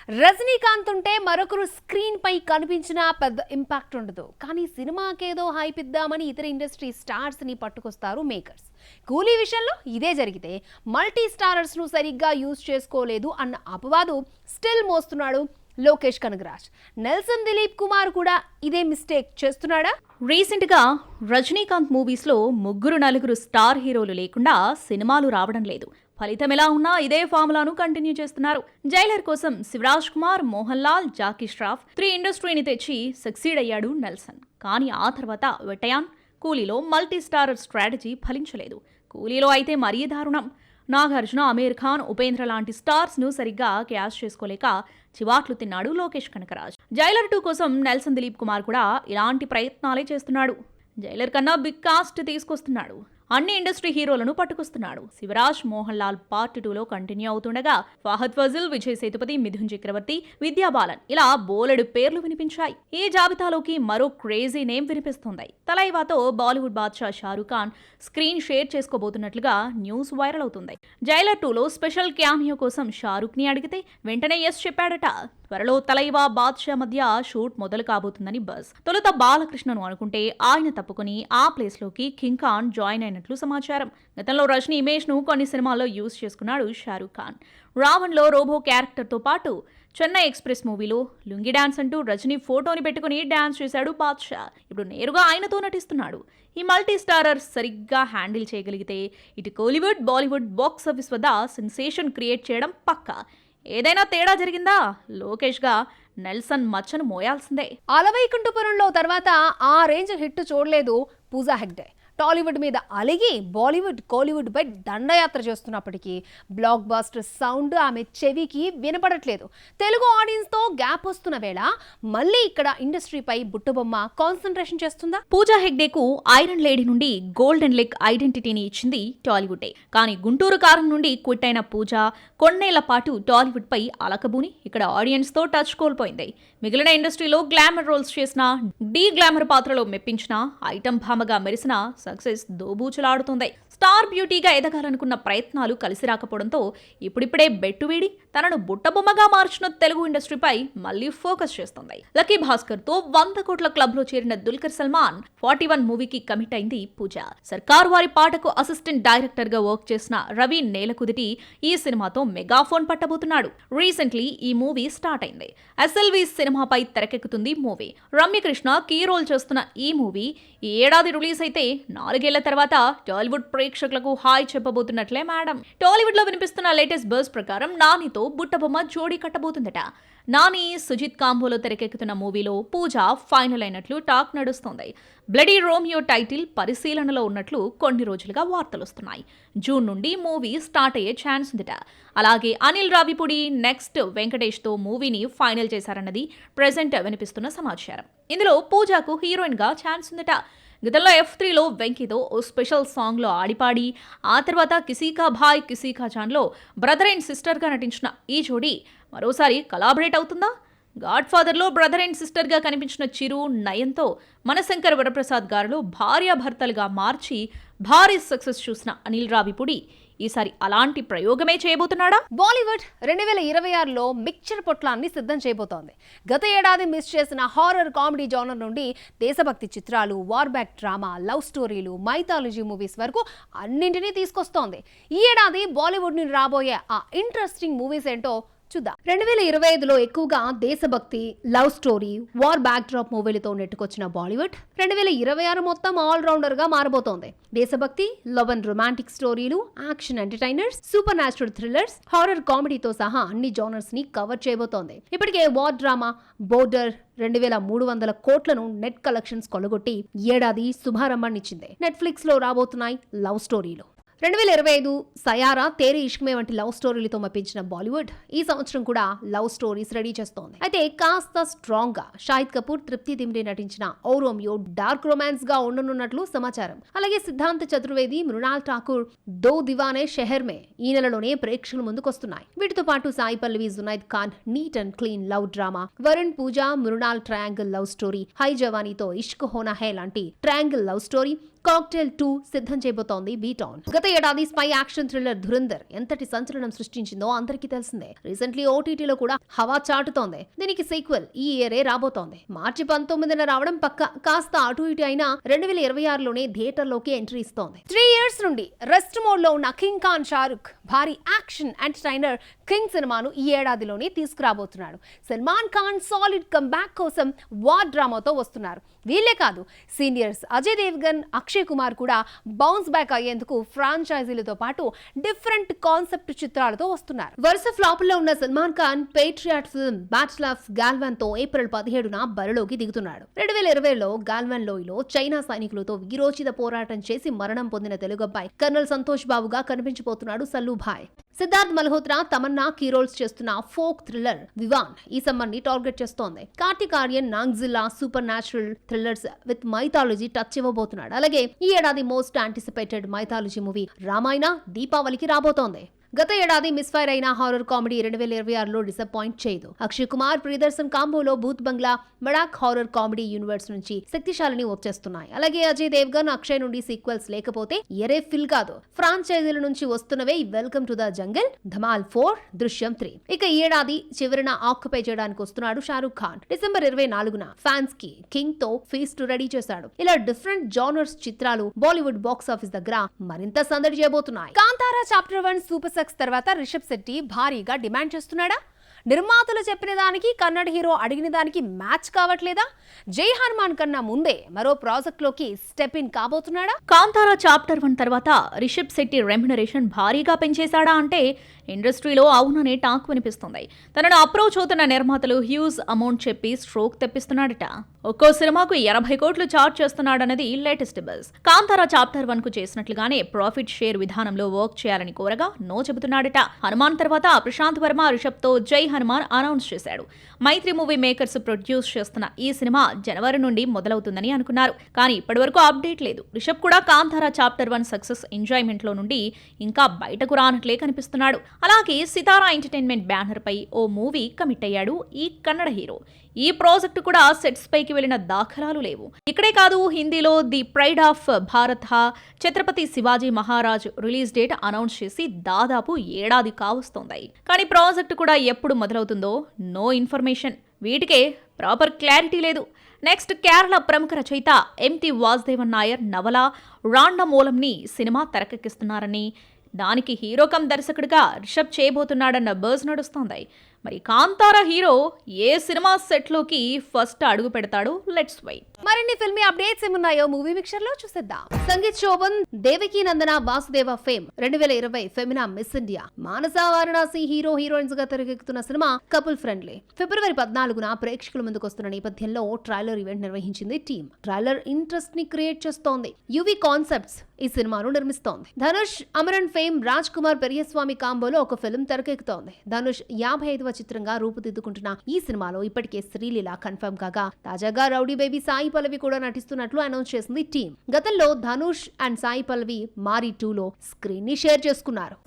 రజనీకాంత్ ఉంటే మరొకరు స్క్రీన్ పై కనిపించినా పెద్ద ఇంపాక్ట్ ఉండదు. కానీ సినిమాకేదో హైప్ ఇద్దామని ఇతర ఇండస్ట్రీ స్టార్స్ ని పట్టుకొస్తారు మేకర్స్. కూలీ విషయంలో ఇదే జరిగితే మల్టీ స్టారర్స్ ను సరిగ్గా యూజ్ చేసుకోలేదు అన్న అపవాదు స్టిల్ మోస్తున్నాడు లోకేష్ కనగరాజ్. నెల్సన్ దిలీప్ కుమార్ కూడా ఇదే మిస్టేక్ చేస్తున్నాడా? రీసెంట్ గా రజనీకాంత్ మూవీస్ లో ముగ్గురు నలుగురు స్టార్ హీరోలు లేకుండా సినిమాలు రావడం లేదు. ఫలితం ఎలా ఉన్నా ఇదే ఫార్ములాను కంటిన్యూ చేస్తున్నారు. జైలర్ కోసం శివరాజ్ కుమార్, మోహన్ లాల్, జాకీ ష్రాఫ్ 3 ఇండస్ట్రీని తెచ్చి సక్సీడ్ అయ్యాడు నెల్సన్. కానీ ఆ తర్వాత వెటయాన్, కూలీలో మల్టీ స్టారర్ స్ట్రాటజీ ఫలించలేదు. కూలీలో అయితే మరీ దారుణం. నాగార్జున, అమీర్ ఖాన్, ఉపేంద్ర లాంటి స్టార్స్ ను సరిగ్గా క్యాష్ చేసుకోలేక చివాట్లు తిన్నాడు లోకేష్ కనగరాజ్. జైలర్ 2 కోసం నెల్సన్ దిలీప్ కుమార్ కూడా ఇలాంటి ప్రయత్నాలే చేస్తున్నాడు. జైలర్ కన్నా బిగ్ కాస్ట్ తీసుకొస్తున్నాడు. అన్ని ఇండస్ట్రీ హీరోలను పట్టుకొస్తున్నాడు. శివరాజ్, మోహన్ లాల్ పార్ట్ 2లో కంటిన్యూ అవుతుండగా ఫహద్ ఫజిల్, విజయ్ సేతుపతి, మిథున్ చక్రవర్తి, విద్యా బాలన్ ఇలా బోలెడు పేర్లు వినిపించాయి. ఈ జాబితాలోకి మరో క్రేజీ నేమ్ వినిపిస్తుంది. తలైవాతో Bollywood Badshah Shahrukh Khan screen share చేసుకోబోతున్నట్లుగా న్యూస్ వైరల్ అవుతుంది. జైలర్ 2లో స్పెషల్ క్యామియో కోసం షారూక్ ని అడిగితే వెంటనే ఎస్ చెప్పాడట. త్వరలో తలైవా బాద్షా మధ్య షూట్ మొదలు కాబోతుందని బజ్. తొలుత బాలకృష్ణను అనుకుంటే ఆయన తప్పుకొని ఆ ప్లేస్ లోకి కింగ్ ఖాన్ జాయిన్ అయినట్లు సమాచారం. గతంలో రజనీ ఇమేజ్ ను కొన్ని సినిమాల్లో యూజ్ చేసుకున్నాడు షారూక్ ఖాన్. రావణ్ లో రోబో క్యారెక్టర్ తో పాటు చెన్నై ఎక్స్ప్రెస్ మూవీలో లుంగి డాన్స్ అంటూ రజనీ ఫోటోని పెట్టుకుని డాన్స్ చేశాడు బాద్షా. ఇప్పుడు నేరుగా ఆయనతో నటిస్తున్నాడు. ఈ మల్టీ స్టారర్ సరిగ్గా హ్యాండిల్ చేయగలిగితే ఇటు కోలీవుడ్, బాలీవుడ్ బాక్స్ ఆఫీస్ వద్ద సెన్సేషన్ క్రియేట్ చేయడం పక్కా. ఏదైనా తేడా జరిగిందా లోకేష్ గా నెల్సన్ మచ్చను మోయాల్సిందే. అలవైకుంఠపురంలో తర్వాత ఆ రేంజ్ హిట్ చూడలేదు పూజా హెగ్డే. టాలీవుడ్ మీద అలిగి బాలీవుడ్, కోలీవుడ్ పై దండయాత్ర చేస్తున్నప్పటికీ బ్లాక్ బాస్టర్ సౌండ్ ఆమె చెవికి వినపడట్లేదు. తెలుగు ఆడియన్స్ తో గ్యాప్ వస్తున్న వేళ మళ్ళీ ఇక్కడ ఇండస్ట్రీపై బుట్టబొమ్మ కాన్సన్ట్రేషన్ చేస్తుందా? పూజా హెగ్డేకు ఐరన్ లేడీ నుండి గోల్డెన్ లెగ్ ఐడెంటిటీని ఇచ్చింది టాలీవుడే. కానీ గుంటూరు కారం నుండి క్విట్ అయిన పూజ కొన్నేళ్ల పాటు టాలీవుడ్ పై అలకబూని ఇక్కడ ఆడియన్స్ తో టచ్ కోల్పోయింది. మిగిలిన ఇండస్ట్రీలో గ్లామర్ రోల్స్ చేసిన, డీ గ్లామర్ పాత్రలో మెప్పించిన, ఐటమ్ భామగా మెరిసిన సక్సెస్ దోబూచులాడుతుంది. స్టార్ బ్యూటీగా ఎదగాలనుకున్న ప్రయత్నాలు కలిసి రాకపోవడంతో ఇప్పుడిప్పుడే బెట్టు వీడి తనను బుట్టబొమ్మగా మార్చిన తెలుగు ఇండస్ట్రీపై మళ్లీ ఫోకస్ చేస్తుంది. లక్కీ భాస్కర్ తో 100 కోట్ల క్లబ్ లో చేరిన దుల్కర్ సల్మాన్ 41 మూవీకి కమిట్ అయింది పూజ. సర్కార్ వారి పాటకు అసిస్టెంట్ డైరెక్టర్ గా వర్క్ చేసిన రవి నేలకుదిటి ఈ సినిమాతో మెగాఫోన్ పట్టబోతున్నాడు. రీసెంట్లీ ఈ మూవీ స్టార్ట్ అయింది. SLV సినిమాపై తెరకెక్కుతుంది మూవీ. రమ్యకృష్ణ కీ రోల్ చేస్తున్న ఈ మూవీ ఈ ఏడాది రిలీజ్ అయితే 4 ఏళ్ల తర్వాత టాలీవుడ్ ప్రేక్షకులకు హాయ్ చెప్పబోతున్నట్లే మేడం. టాలీవుడ్ లో వినిపిస్తున్న లేటెస్ట్ బజ్ ప్రకారం నానితో బుట్టబొమ్మ జోడీ కట్టబోతుందట. నాని, సుజిత్ కాంబోలో తెరకెక్కుతున్న మూవీలో పూజ ఫైనల్ అయినట్లు టాక్ నడుస్తోంది. బ్లడీ రోమియో టైటిల్ పరిశీలనలో ఉన్నట్లు కొన్ని రోజులుగా వార్తలొస్తున్నాయి. జూన్ నుండి మూవీ స్టార్ట్ అయ్యే ఛాన్స్ ఉందట. అలాగే అనిల్ రావిపూడి నెక్స్ట్ వెంకటేష్ తో మూవీని ఫైనల్ చేశారన్నది ప్రెజెంట్ వినిపిస్తున్న సమాచారం. ఇందులో పూజకు హీరోయిన్ గా ఛాన్స్ ఉందట. గతంలో F3లో వెంకీతో ఓ స్పెషల్ సాంగ్ లో ఆడిపాడి ఆ తర్వాత కిసీకా భాయ్ కిసీకా జాన్లో బ్రదర్ అండ్ సిస్టర్ గా నటించిన ఈ జోడీ మరోసారి కొలాబరేట్ అవుతుందా? గాడ్ ఫాదర్లో బ్రదర్ అండ్ సిస్టర్ గా కనిపించిన చిరు, నయన్తో మనశంకర్ వరప్రసాద్ గారిలో భార్యాభర్తలుగా మార్చి భారీ సక్సెస్ చూసిన అనిల్ రావిపూడి ఈసారి అలాంటి ప్రయోగమే చేయబోతున్నాడా? బాలీవుడ్ 2026లో మిక్చర్ పొట్లాన్ని సిద్ధం చేయబోతోంది. గత ఏడాది మిస్ చేసిన హారర్ కామెడీ జానర్ నుండి దేశభక్తి చిత్రాలు, వార్ బ్యాక్ డ్రామా, లవ్ స్టోరీలు, మైథాలజీ మూవీస్ వరకు అన్నింటినీ తీసుకొస్తోంది. ఈ ఏడాది బాలీవుడ్ నుండి రాబోయే ఆ ఇంట్రెస్టింగ్ మూవీస్ ఏంటో చూద్దాం. 2025లో ఎక్కువగా దేశభక్తి, love story, war backdrop మూవీలతో నెట్టుకొచ్చిన బాలీవుడ్ 2026 మొత్తం ఆల్ రౌండర్ గా మారబోతోంది. దేశభక్తి, లవ్ అండ్ రొమాంటిక్ స్టోరీలు, action entertainers, super natural thrillers, horror కామెడీతో సహా అన్ని జానర్స్ ని కవర్ చేయబోతోంది. ఇప్పటికే వార్ డ్రామా బోర్డర్ 2300 కోట్లను నెట్ కలెక్షన్స్ కొలగొట్టి ఏడాది శుభారంభాన్నిచ్చింది. నెట్ఫ్లిక్స్ లో రాబోతున్నాయి లవ్ స్టోరీలు. 2025 సయారా, తేరీ ఇష్క్మే వంటి లవ్ స్టోరీలతో మప్పించిన బాలీవుడ్ ఈ సంవత్సరం కూడా లవ్ స్టోరీస్ రెడీ చేస్తోంది. అయితే కాస్త స్ట్రాంగ్ గా షాహిద్ కపూర్, తృప్తి దిమ్రి నటించిన ఓ రోమియో డార్క్ రొమాన్స్ గా ఉండనున్నట్లు సమాచారం. అలాగే సిద్ధాంత్ చతుర్వేది, మృణాల్ ఠాకూర్ దో దివానే షెహర్ మే ఈ నెలలోనే ప్రేక్షకుల ముందుకొస్తున్నాయి. వీటితో పాటు Sai Pallavi, Junaid Khan neat and clean love drama, Varun Pooja, Mrunal triangle love story, Hai Jawani Toh Ishq Hona Hai లాంటి ట్రయాంగిల్ లవ్ స్టోరీ, కాక్టైల్ 2 సిద్ధం చేయబోతోంది బీటౌన్. గత ఏడాది స్పై యాక్షన్ థ్రిల్లర్ ధురంధర్ ఎంతటి సంచలనం సృష్టించిందో అందరికీ తెలిసిందే. రీసెంట్లీ ఓటీటీలో కూడా హవా చాటుతోంది. దీనికి సీక్వెల్ ఈ ఇయరే రాబోతోంది. మార్చి 19న రావడం పక్క. కాస్త అటు ఇటు అయినా 2026లోనే థియేటర్లోకి ఎంట్రీ ఇస్తోంది. 3 years నుండి రెస్ట్ మోడ్ లో ఉన్న కింగ్ ఖాన్ షారుఖ్ భారీ యాక్షన్ ఎంటర్టైనర్ కింగ్ సినిమాను ఈ ఏడాదిలోనే తీసుకురాబోతున్నాడు. సల్మాన్ ఖాన్ సాలిడ్ కంబ్యాక్ కోసం వార్ డ్రామాతో వస్తున్నారు. వీళ్ళే కాదు, సీనియర్స్ అజయ్ దేవ్గన్, అక్షయ్ కుమార్ కూడా బౌన్స్ బ్యాక్ అయ్యేందుకు ఫ్రాంచైజీలతో పాటు డిఫరెంట్ కాన్సెప్ట్ చిత్రాలతో వస్తున్నారు. వరుస ఫ్లాపుల్లో ఉన్న Salman Khan Patriot film battle of Galwan తో ఏప్రిల్ 17న బరిలోకి దిగుతున్నాడు. 2020లో గాల్వాన్ లోయలో చైనా సైనికులతో వీరోచిత పోరాటం చేసి మరణం పొందిన తెలుగు అబ్బాయి కర్నల్ సంతోష్ బాబుగా కనిపించబోతున్నాడు సల్లూభాయ్. సిద్ధార్థ్ మల్హోత్రా, తమన్నా కీ రోల్స్ చేస్తున్న ఫోక్ థ్రిల్లర్ వివాన్ ఈ సమ్మర్ ని టార్గెట్ చేస్తోంది. Kartik Aaryan Naagzilla super natural thrillers with mythology touch ఇవ్వబోతున్నాడు. అలాగే ఈ ఏడాది most anticipated mythology movie Ramayana దీపావళికి రాబోతోంది. గత ఏడాది మిస్ఫైర్ అయిన హారర్ కామెడీ 2026లో డిసప్పాయింట్ చేయదు. అక్షయ్ కుమార్, ప్రియదర్శన్ కాంబోలో భూత్ బంగ్లా, మడాక్ హారర్ కామెడీ యూనివర్స్ నుంచి శక్తిశాలిని వచ్చేస్తున్నాయి. అలాగే అజయ్ దేవ్గన్, అక్షయ్ నుండి సీక్వెల్స్ లేకపోతే ఎరే ఫిల్ కాదు. ఫ్రాంచైజీల నుంచి వస్తున్నవే welcome to the jungle, Dhamaal 4, Drishyam 3. ఇక ఈ ఏడాది చివరిన ఆక్యుపై చేయడానికి వస్తున్నాడు షారూక్ ఖాన్. డిసెంబర్ 24న ఫ్యాన్స్ కి కింగ్ తో ఫీస్ట్ రెడీ చేశాడు. ఇలా డిఫరెంట్ జానర్స్ చిత్రాలు బాలీవుడ్ బాక్స్ ఆఫీస్ దగ్గర మరింత సందడి చేయబోతున్నాయి. కాంతారా చాప్టర్ 1 సూపర్ సక్సెస్ తర్వాత రిషబ్ శెట్టి భారీగా డిమాండ్ చేస్తున్నాడా? నిర్మాతలు చెప్పిన దానికి కన్నడ హీరో అడిగిన దానికి మ్యాచ్ కావట్లేదా? జై హనుమాన్ కన్నా ముందే మరో ప్రాజెక్ట్ లోకి స్టెప్ ఇన్ కాబోతున్నాడా? కాంతారా చాప్టర్ 1 తర్వాత రిషబ్ శెట్టి రెమ్యునరేషన్ భారీగా పెంచేశాడా అంటే ఇండస్ట్రీలో అవుననే టాక్ వినిపిస్తుంది. తనను అప్రోచ్ అవుతున్న నిర్మాతలు హ్యూజ్ అమౌంట్ చెప్పి స్ట్రోక్ తెప్పిస్తున్నాడట. ఒక్కో సినిమాకు 80 కోట్లు చార్జ్ చేస్తున్నాడన్నది లేటెస్ట్ బజ్. కాంతారా చాప్టర్ 1 కు చేసినట్లుగానే ప్రాఫిట్ షేర్ విధానంలో వర్క్ చేయాలని కోరగా నో చెబుతున్నాడట. హనుమాన్ తర్వాత ప్రశాంత్ వర్మ రిషబ్ తో జై హనుమాన్ అనౌన్స్ చేశాడు. మైత్రి మూవీ మేకర్స్ ప్రొడ్యూస్ చేస్తున్న ఈ సినిమా జనవరి నుండి మొదలవుతుందని అనుకున్నారు. కానీ ఇప్పటివరకు అప్డేట్ లేదు. రిషబ్ కూడా కాంతారా చాప్టర్ 1 సక్సెస్ ఎంజాయ్మెంట్ లో నుండి ఇంకా బయటకు రానట్లే కనిపిస్తున్నాడు. అలాగే సితారా ఎంటర్టైన్మెంట్ బ్యానర్ పై ఓ మూవీ కమిట్ అయ్యాడు ఈ కన్నడ హీరో. ఈ ప్రాజెక్టు కూడా సెట్స్ పైకి వెళ్లిన దాఖలాలు లేవు. ఇక్కడే కాదు, హిందీలో the pride of Bharat Chhatrapati Shivaji Maharaj release date announce చేసి దాదాపు ఏడాది కావస్తోంది. కానీ ప్రాజెక్టు కూడా ఎప్పుడు మొదలవుతుందో నో ఇన్ఫర్మేషన్. వీటికే ప్రాపర్ క్లారిటీ లేదు. నెక్స్ట్ కేరళ ప్రముఖ రచయిత ఎంటి వాసుదేవన్ నాయర్ నవల రాండమూలంని సినిమా తెరకెక్కిస్తున్నారని, దానికి హీరో కమ్ దర్శకుడిగా రిషబ్ చేయబోతున్నాడన్న బజ్ నడుస్తోంది. మరి కాంతారా హీరో ఏ సినిమా సెట్ లోకి ఫస్ట్ అడుగు పెడతాడు? Let's wait. మరిన్ని ఫిల్మీ అప్డేట్స్ ఏమున్నాయో మూవీ మిక్చర్ లో చూసేద్దాం. Sangeeth Shobhan, Devaki Nandana Vasudeva fame 2020 Femina miss India. Manasa Varanasi hero heroines గా తెరకెక్కుతున్న సినిమా కపుల్ ఫ్రెండ్లీ. ఫిబ్రవరి 14న ప్రేక్షకుల ముందుకు వస్తున్న నేపథ్యంలో ట్రైలర్ ఈవెంట్ నిర్వహించింది టీమ్. ట్రైలర్ ఇంట్రెస్ట్ ని క్రియేట్ చేస్తోంది. యువి కాన్సెప్ట్స్ ఈ సినిమాను నిర్మిస్తోంది. ధనుష్, అమరన్ ఫేమ్ రాజ్ కుమార్ పెరియస్వామి కాంబోలో ఒక ఫిల్మ్ తెరకెక్కుతోంది. ధనుష్ 55వ చిత్రంగా రూపుదిద్దుకుంటున్న ఈ సినిమాలో ఇప్పటికే శ్రీలీల కన్ఫర్మ్ కాగా, తాజాగా రౌడీ బేబీ సాయి పల్లవి కూడా నటిస్తున్నట్లు అనౌన్స్ చేసింది టీమ్. గతంలో ధనుష్ అండ్ సాయి పల్లవి మారీ 2లో స్క్రీన్ ని షేర్ చేసుకున్నారు.